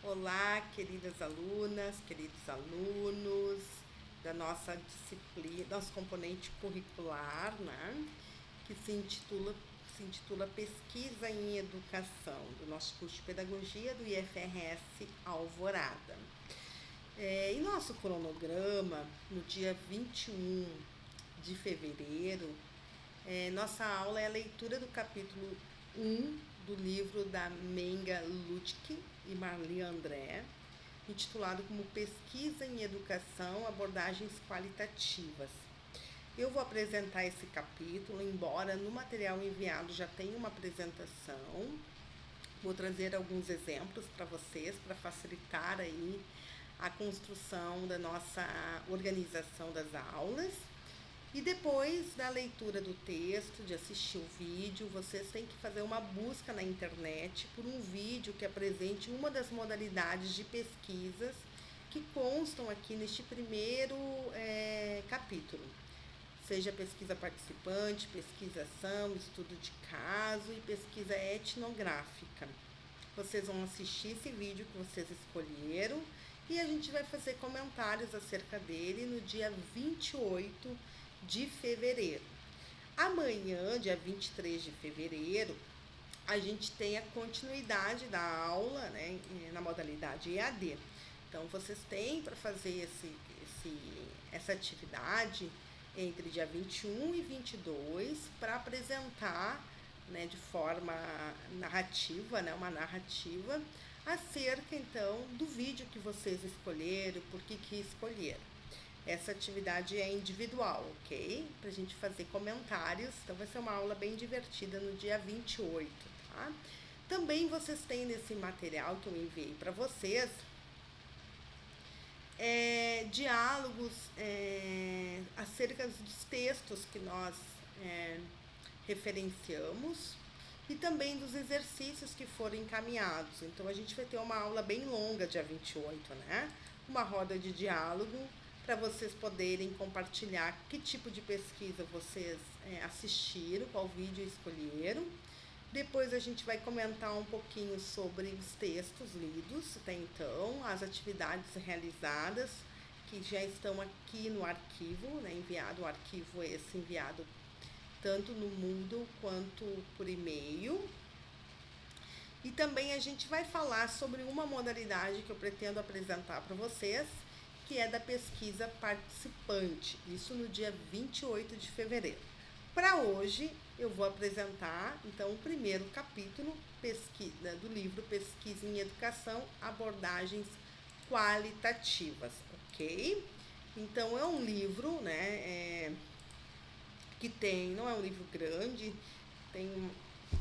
Olá, queridas alunas, queridos alunos da nossa disciplina, nosso componente curricular, né? Que se intitula Pesquisa em Educação, do nosso curso de Pedagogia do IFRS Alvorada. Em nosso cronograma, no dia 21 de fevereiro, nossa aula é a leitura do capítulo 1 do livro da Menga Lutke e Marli André, intitulado como Pesquisa em Educação, Abordagens Qualitativas. Eu vou apresentar esse capítulo, embora no material enviado já tenha uma apresentação. Vou trazer alguns exemplos para vocês, para facilitar aí a construção da nossa organização das aulas. E depois da leitura do texto, de assistir o vídeo, vocês têm que fazer uma busca na internet por um vídeo que apresente uma das modalidades de pesquisas que constam aqui neste primeiro capítulo. Seja pesquisa participante, pesquisação, estudo de caso e pesquisa etnográfica. Vocês vão assistir esse vídeo que vocês escolheram e a gente vai fazer comentários acerca dele no dia 28 de fevereiro. Amanhã, dia 23 de fevereiro, a gente tem a continuidade da aula, né, na modalidade EAD. Então, vocês têm para fazer essa atividade entre dia 21 e 22 para apresentar, né, de forma narrativa, né, uma narrativa acerca, então, do vídeo que vocês escolheram, por que escolheram. Essa atividade é individual, ok? Pra gente fazer comentários. Então, vai ser uma aula bem divertida no dia 28, tá? Também vocês têm nesse material que eu enviei para vocês diálogos acerca dos textos que nós referenciamos e também dos exercícios que foram encaminhados. Então, a gente vai ter uma aula bem longa, dia 28, né? Uma roda de diálogo para vocês poderem compartilhar que tipo de pesquisa vocês assistiram, qual vídeo escolheram. Depois a gente vai comentar um pouquinho sobre os textos lidos até então, as atividades realizadas, que já estão aqui no arquivo, né, enviado, o arquivo esse enviado tanto no Moodle quanto por e-mail. E também a gente vai falar sobre uma modalidade que eu pretendo apresentar para vocês, que é da pesquisa participante, isso no dia 28 de fevereiro. Para hoje, eu vou apresentar, então, o primeiro capítulo do livro Pesquisa em Educação, Abordagens Qualitativas, ok? Então, é um livro, né, que não é um livro grande,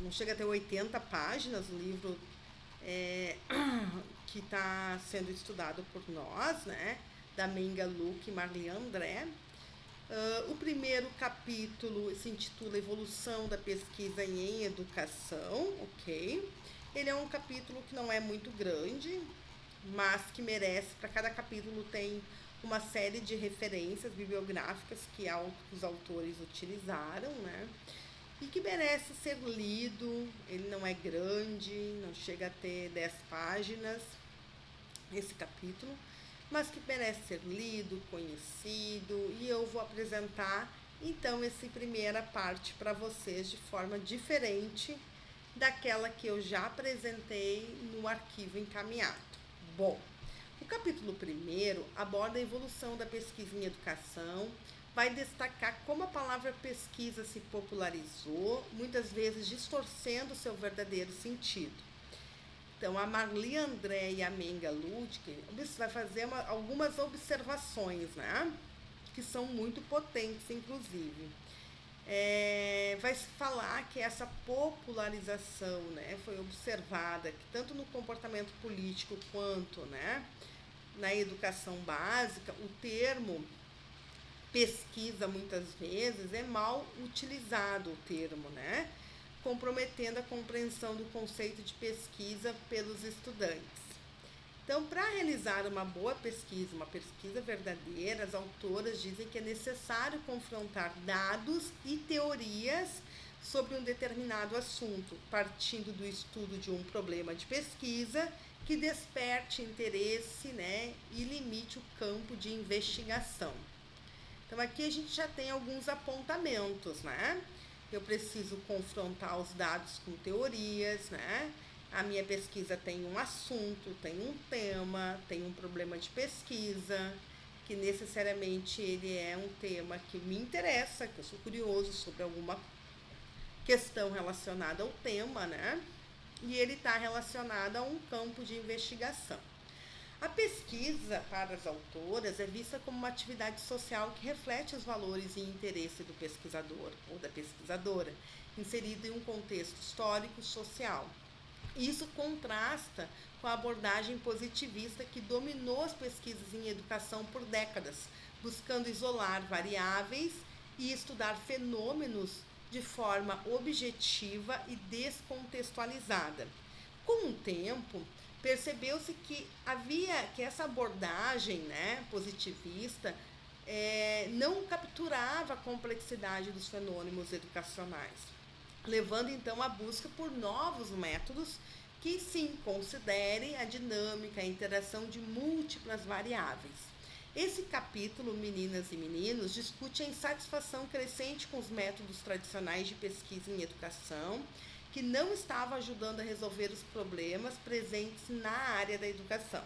não chega a ter 80 páginas, o livro que está sendo estudado por nós, né, da Menga Lutke e Marli André. O primeiro capítulo se intitula Evolução da Pesquisa em Educação, ok? Ele é um capítulo que não é muito grande, mas que merece, para cada capítulo tem uma série de referências bibliográficas que os autores utilizaram, né? E que merece ser lido. Ele não é grande, não chega a ter 10 páginas, esse capítulo, mas que merece ser lido, conhecido, e eu vou apresentar, então, essa primeira parte para vocês de forma diferente daquela que eu já apresentei no arquivo encaminhado. Bom, o capítulo 1 aborda a evolução da pesquisa em educação, vai destacar como a palavra pesquisa se popularizou, muitas vezes distorcendo seu verdadeiro sentido. Então, a Marli André e a Menga Lutke vai fazer algumas observações, né? Que são muito potentes, inclusive. Vai se falar que essa popularização, né, foi observada que tanto no comportamento político quanto, né, na educação básica, o termo pesquisa, muitas vezes, é mal utilizado o termo, né? Comprometendo a compreensão do conceito de pesquisa pelos estudantes. Então, para realizar uma boa pesquisa, uma pesquisa verdadeira, as autoras dizem que é necessário confrontar dados e teorias sobre um determinado assunto, partindo do estudo de um problema de pesquisa que desperte interesse, né, e limite o campo de investigação. Então aqui a gente já tem alguns apontamentos, né? Eu preciso confrontar os dados com teorias, né? A minha pesquisa tem um assunto, tem um tema, tem um problema de pesquisa, que necessariamente ele é um tema que me interessa, que eu sou curioso sobre alguma questão relacionada ao tema, né? E ele está relacionado a um campo de investigação. A pesquisa, para as autoras, é vista como uma atividade social que reflete os valores e interesse do pesquisador ou da pesquisadora, inserido em um contexto histórico-social. Isso contrasta com a abordagem positivista que dominou as pesquisas em educação por décadas, buscando isolar variáveis e estudar fenômenos de forma objetiva e descontextualizada. Com o tempo, percebeu-se que essa abordagem, né, positivista não capturava a complexidade dos fenômenos educacionais, levando então à busca por novos métodos que sim considerem a dinâmica, a interação de múltiplas variáveis. Esse capítulo, Meninas e Meninos, discute a insatisfação crescente com os métodos tradicionais de pesquisa em educação, que não estavam ajudando a resolver os problemas presentes na área da educação.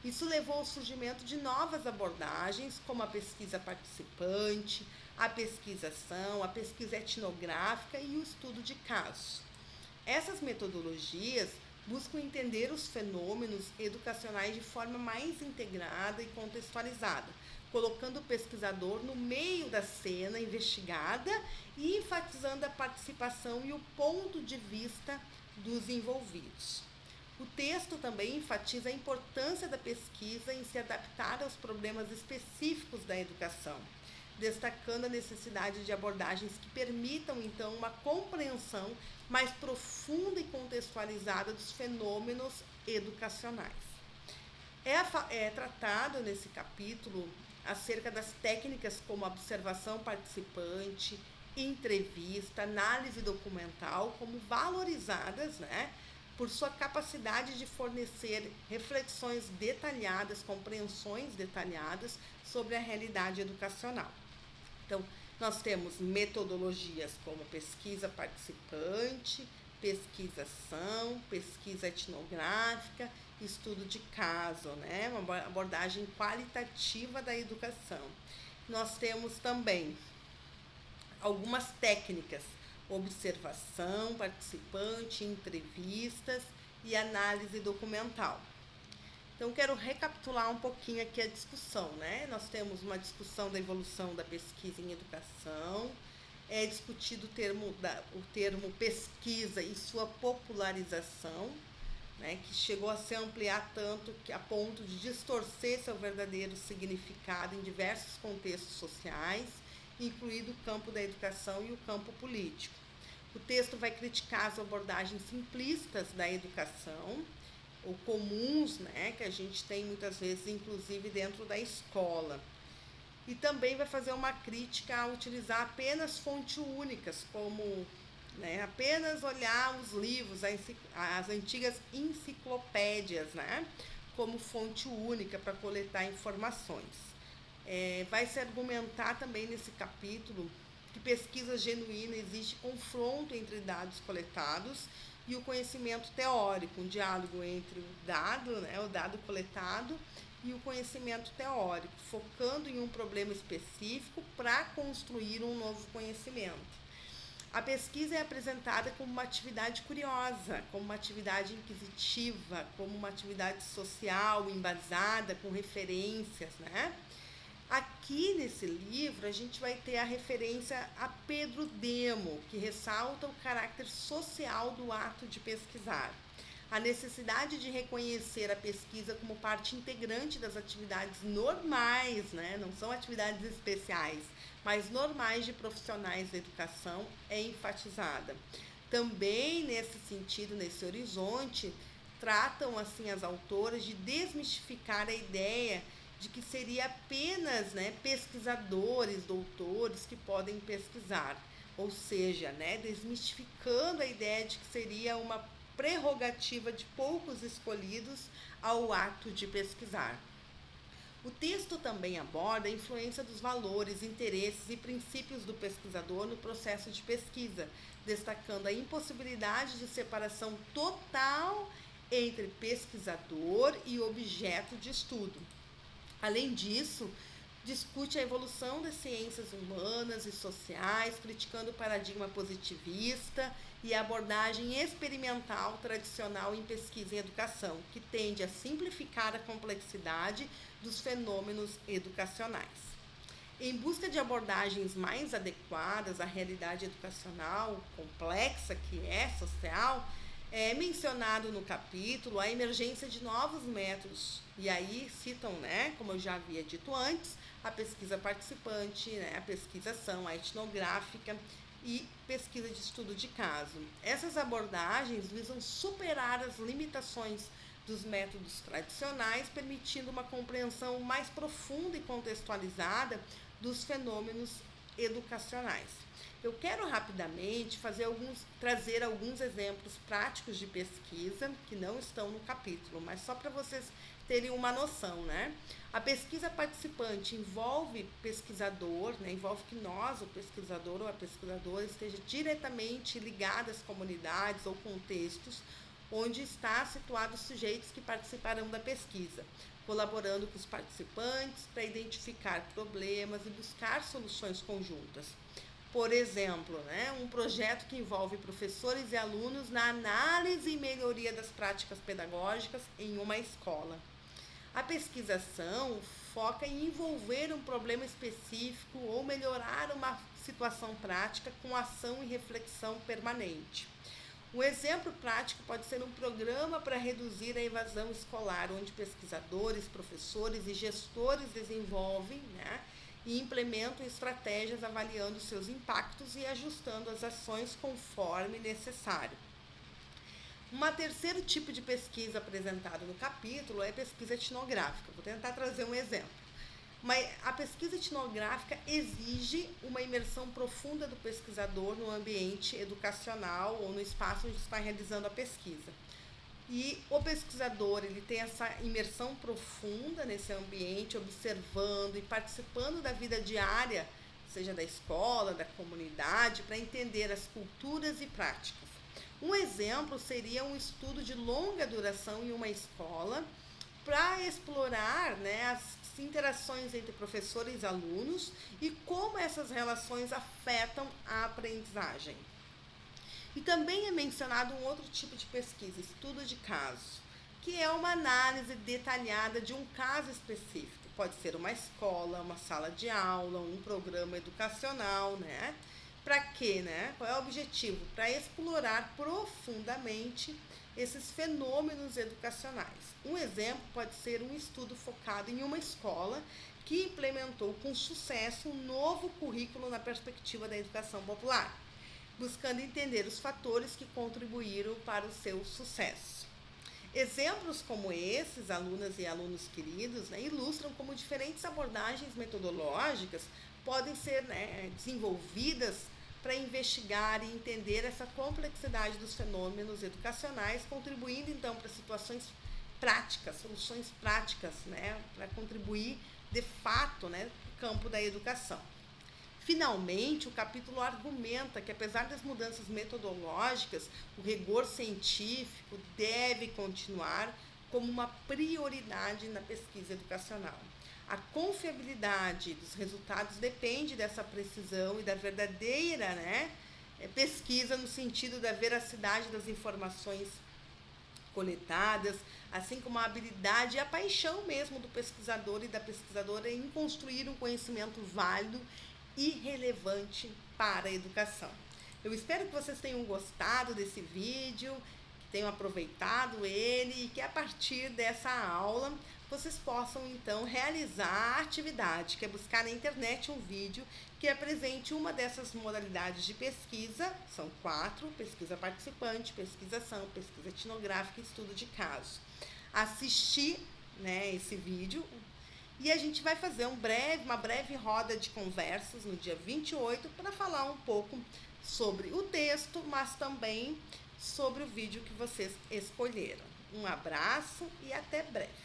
Isso levou ao surgimento de novas abordagens, como a pesquisa participante, a pesquisação, a pesquisa etnográfica e o estudo de casos. Essas metodologias buscam entender os fenômenos educacionais de forma mais integrada e contextualizada, colocando o pesquisador no meio da cena investigada e enfatizando a participação e o ponto de vista dos envolvidos. O texto também enfatiza a importância da pesquisa em se adaptar aos problemas específicos da educação, destacando a necessidade de abordagens que permitam, então, uma compreensão mais profunda e contextualizada dos fenômenos educacionais. É tratado nesse capítulo acerca das técnicas como observação participante, entrevista, análise documental, como valorizadas, né, por sua capacidade de fornecer reflexões detalhadas, compreensões detalhadas sobre a realidade educacional. Então, nós temos metodologias como pesquisa participante, pesquisação, pesquisa etnográfica, estudo de caso, né? Uma abordagem qualitativa da educação. Nós temos também algumas técnicas: observação participante, entrevistas e análise documental. Então, quero recapitular um pouquinho aqui a discussão, né? Nós temos uma discussão da evolução da pesquisa em educação, é discutido o termo pesquisa e sua popularização, né, que chegou a se ampliar tanto que a ponto de distorcer seu verdadeiro significado em diversos contextos sociais, incluído o campo da educação e o campo político. O texto vai criticar as abordagens simplistas da educação, ou comuns, né, que a gente tem muitas vezes, inclusive dentro da escola. E também vai fazer uma crítica a utilizar apenas fontes únicas, como, né, apenas olhar os livros, as antigas enciclopédias, né, como fonte única para coletar informações. Vai se argumentar também nesse capítulo que pesquisa genuína existe confronto entre dados coletados e o conhecimento teórico, um diálogo entre o dado, né, o dado coletado, e o conhecimento teórico, focando em um problema específico para construir um novo conhecimento. A pesquisa é apresentada como uma atividade curiosa, como uma atividade inquisitiva, como uma atividade social, embasada, com referências, né? Aqui nesse livro a gente vai ter a referência a Pedro Demo, que ressalta o caráter social do ato de pesquisar, a necessidade de reconhecer a pesquisa como parte integrante das atividades normais, né? Não são atividades especiais, mas normais de profissionais da educação, é enfatizada. Também nesse sentido, nesse horizonte, tratam assim as autoras de desmistificar a ideia de que seria apenas, né, pesquisadores, doutores que podem pesquisar, ou seja, né, desmistificando a ideia de que seria uma prerrogativa de poucos escolhidos ao ato de pesquisar. O texto também aborda a influência dos valores, interesses e princípios do pesquisador no processo de pesquisa, destacando a impossibilidade de separação total entre pesquisador e objeto de estudo. Além disso, discute a evolução das ciências humanas e sociais, criticando o paradigma positivista e a abordagem experimental tradicional em pesquisa e educação, que tende a simplificar a complexidade dos fenômenos educacionais. Em busca de abordagens mais adequadas à realidade educacional complexa que é social, é mencionado no capítulo a emergência de novos métodos. E aí citam, como eu já havia dito antes, a pesquisa participante, a pesquisação, a etnográfica e pesquisa de estudo de caso. Essas abordagens visam superar as limitações dos métodos tradicionais, permitindo uma compreensão mais profunda e contextualizada dos fenômenos educacionais. Eu quero rapidamente trazer alguns exemplos práticos de pesquisa que não estão no capítulo, mas só para vocês terem uma noção, A pesquisa participante envolve pesquisador, envolve que nós, o pesquisador ou a pesquisadora, esteja diretamente ligado às comunidades ou contextos onde está situados os sujeitos que participarão da pesquisa, colaborando com os participantes para identificar problemas e buscar soluções conjuntas. Por exemplo, um projeto que envolve professores e alunos na análise e melhoria das práticas pedagógicas em uma escola. A pesquisação foca em envolver um problema específico ou melhorar uma situação prática com ação e reflexão permanente. Um exemplo prático pode ser um programa para reduzir a evasão escolar, onde pesquisadores, professores e gestores desenvolvem, e implementam estratégias avaliando seus impactos e ajustando as ações conforme necessário. Um terceiro tipo de pesquisa apresentado no capítulo é a pesquisa etnográfica. Vou tentar trazer um exemplo. Mas a pesquisa etnográfica exige uma imersão profunda do pesquisador no ambiente educacional ou no espaço onde está realizando a pesquisa. E o pesquisador, ele tem essa imersão profunda nesse ambiente, observando e participando da vida diária, seja da escola, da comunidade, para entender as culturas e práticas. Um exemplo seria um estudo de longa duração em uma escola para explorar as interações entre professores e alunos e como essas relações afetam a aprendizagem. E também é mencionado um outro tipo de pesquisa, estudo de caso, que é uma análise detalhada de um caso específico. Pode ser uma escola, uma sala de aula, um programa educacional, Para quê, Qual é o objetivo? Para explorar profundamente esses fenômenos educacionais. Um exemplo pode ser um estudo focado em uma escola que implementou com sucesso um novo currículo na perspectiva da educação popular, buscando entender os fatores que contribuíram para o seu sucesso. Exemplos como esses, alunas e alunos queridos, ilustram como diferentes abordagens metodológicas podem ser desenvolvidas para investigar e entender essa complexidade dos fenômenos educacionais, contribuindo então para situações práticas, soluções práticas, para contribuir de fato para o campo da educação. Finalmente, o capítulo argumenta que, apesar das mudanças metodológicas, o rigor científico deve continuar como uma prioridade na pesquisa educacional. A confiabilidade dos resultados depende dessa precisão e da verdadeira pesquisa, no sentido da veracidade das informações coletadas, assim como a habilidade e a paixão mesmo do pesquisador e da pesquisadora em construir um conhecimento válido e relevante para a educação. Eu espero que vocês tenham gostado desse vídeo, que tenham aproveitado ele e que a partir dessa aula vocês possam então realizar a atividade, que é buscar na internet um vídeo que apresente uma dessas modalidades de pesquisa, são 4, pesquisa participante, pesquisação, pesquisa etnográfica e estudo de caso. Assistir esse vídeo e a gente vai fazer uma breve roda de conversas no dia 28 para falar um pouco sobre o texto, mas também sobre o vídeo que vocês escolheram. Um abraço e até breve!